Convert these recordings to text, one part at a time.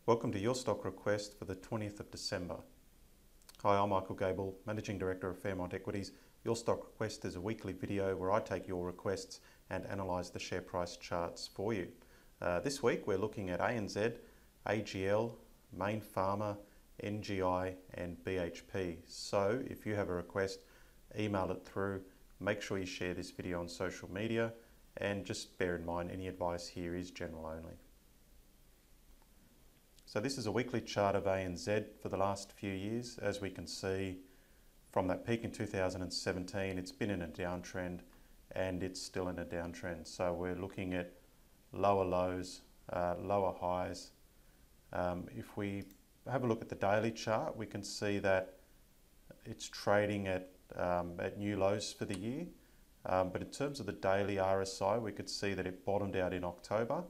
Welcome to your stock request for the 20th of December. Hi, I'm Michael Gable, Managing Director of Fairmont Equities. Your stock request is a weekly video where I take your requests and analyse the share price charts for you. This week we're looking at ANZ, AGL, Mayne Pharma, NGI and BHP. So if you have a request, email it through. Make sure you share this video on social media and just bear in mind any advice here is general only. So this is a weekly chart of ANZ for the last few years. As we can see from that peak in 2017, it's been in a downtrend and it's still in a downtrend. So we're looking at lower lows, lower highs. If we have a look at the daily chart, we can see that it's trading at new lows for the year. But in terms of the daily RSI, we could see that it bottomed out in October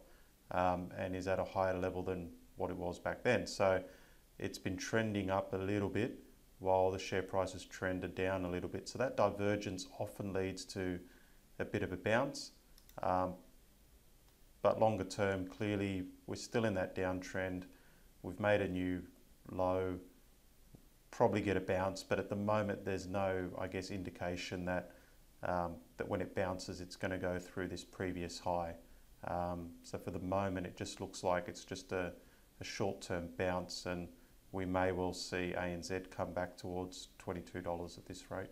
and is at a higher level than what it was back then. So it's been trending up a little bit while the share price has trended down a little bit. So that divergence often leads to a bit of a bounce. But longer term, clearly we're still in that downtrend. We've made a new low, probably get a bounce, but at the moment there's no, I guess, indication that that when it bounces it's going to go through this previous high. So for the moment it just looks like it's just a short-term bounce, and we may well see ANZ come back towards $22 at this rate.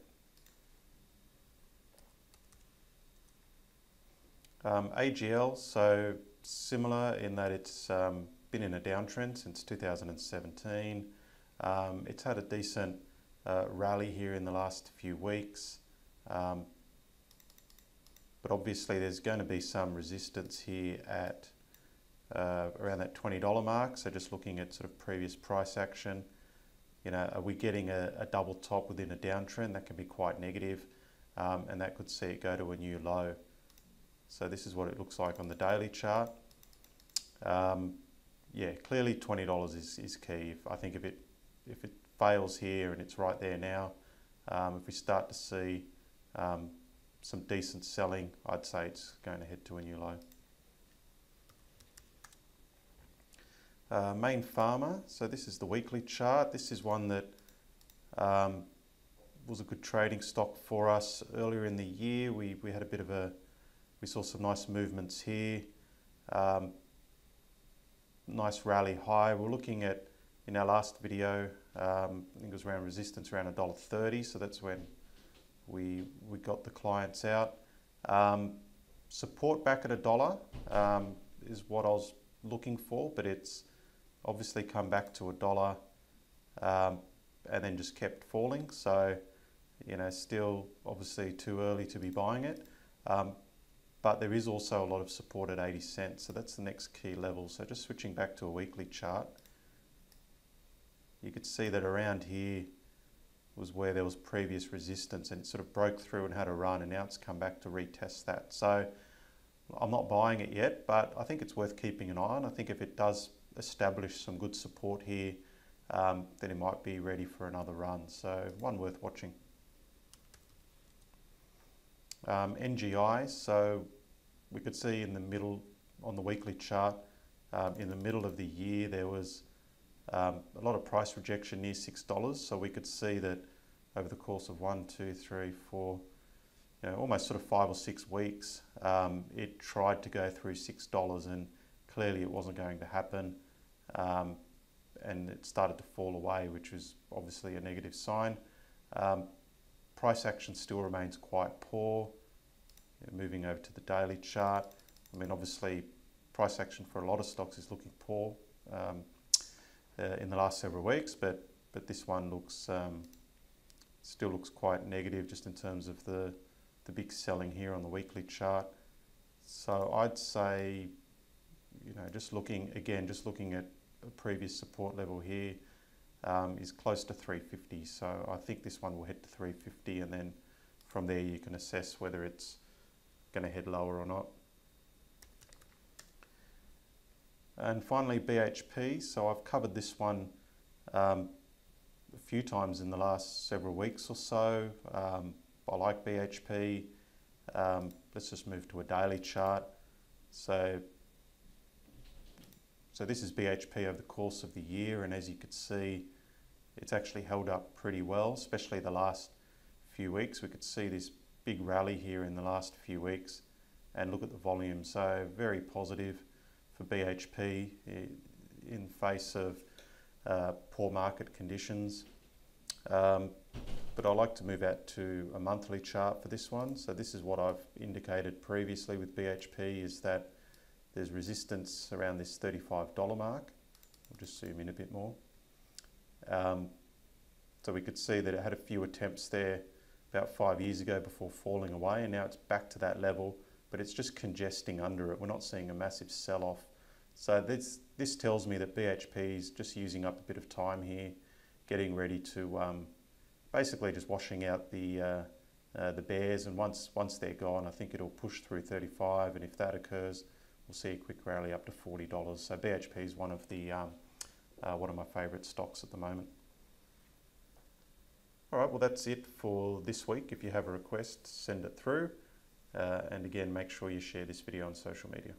AGL, so similar in that it's been in a downtrend since 2017. It's had a decent rally here in the last few weeks, but obviously there's going to be some resistance here at around that $20 mark. So just looking at sort of previous price action, you know, are we getting a double top within a downtrend? That can be quite negative, and that could see it go to a new low. So this is what it looks like on the daily chart. Yeah, clearly $20 is key. I think if it fails here and it's right there now, if we start to see some decent selling, I'd say it's going to head to a new low. Mayne Pharma, so this is the weekly chart. This is one that was a good trading stock for us earlier in the year. We had a bit of we saw some nice movements here. Nice rally high. We're looking at, in our last video, I think it was around resistance around $1.30, so that's when we got the clients out. Support back at $1 is what I was looking for, but it's obviously come back to $1 and then just kept falling. So, you know, still obviously too early to be buying it. But there is also a lot of support at 80 cents. So that's the next key level. So just switching back to a weekly chart, you could see that around here was where there was previous resistance and it sort of broke through and had a run, and now it's come back to retest that. So I'm not buying it yet, but I think it's worth keeping an eye on. I think if it does establish some good support here, then it might be ready for another run. So one worth watching. NGI, so we could see in the middle on the weekly chart, in the middle of the year there was a lot of price rejection near $6. So we could see that over the course of 1, 2, 3, 4, you know, almost sort of 5 or 6 weeks, it tried to go through $6 and clearly it wasn't going to happen, and it started to fall away, which was obviously a negative sign. Price action still remains quite poor. Moving over to the daily chart, I mean obviously price action for a lot of stocks is looking poor in the last several weeks, but this one looks still looks quite negative just in terms of the big selling here on the weekly chart. So I'd say, you know, just looking at a previous support level here is close to 350. So I think this one will head to 350, and then from there you can assess whether it's going to head lower or not. And finally BHP, so I've covered this one a few times in the last several weeks or so. I like BHP. Let's just move to a daily chart. So So this is BHP over the course of the year, and as you could see, it's actually held up pretty well, especially the last few weeks. We could see this big rally here in the last few weeks, and look at the volume. So very positive for BHP in face of poor market conditions. But I like to move out to a monthly chart for this one. So this is what I've indicated previously with BHP, is that there's resistance around this $35 mark. I'll just zoom in a bit more. So we could see that it had a few attempts there about 5 years ago before falling away, and now it's back to that level, but it's just congesting under it. We're not seeing a massive sell-off. So this tells me that BHP is just using up a bit of time here, getting ready to basically just washing out the bears, and once they're gone, I think it'll push through 35, and if that occurs, we'll see a quick rally up to $40. So BHP is one of my favourite stocks at the moment. All right, well that's it for this week. If you have a request, send it through, and again, make sure you share this video on social media.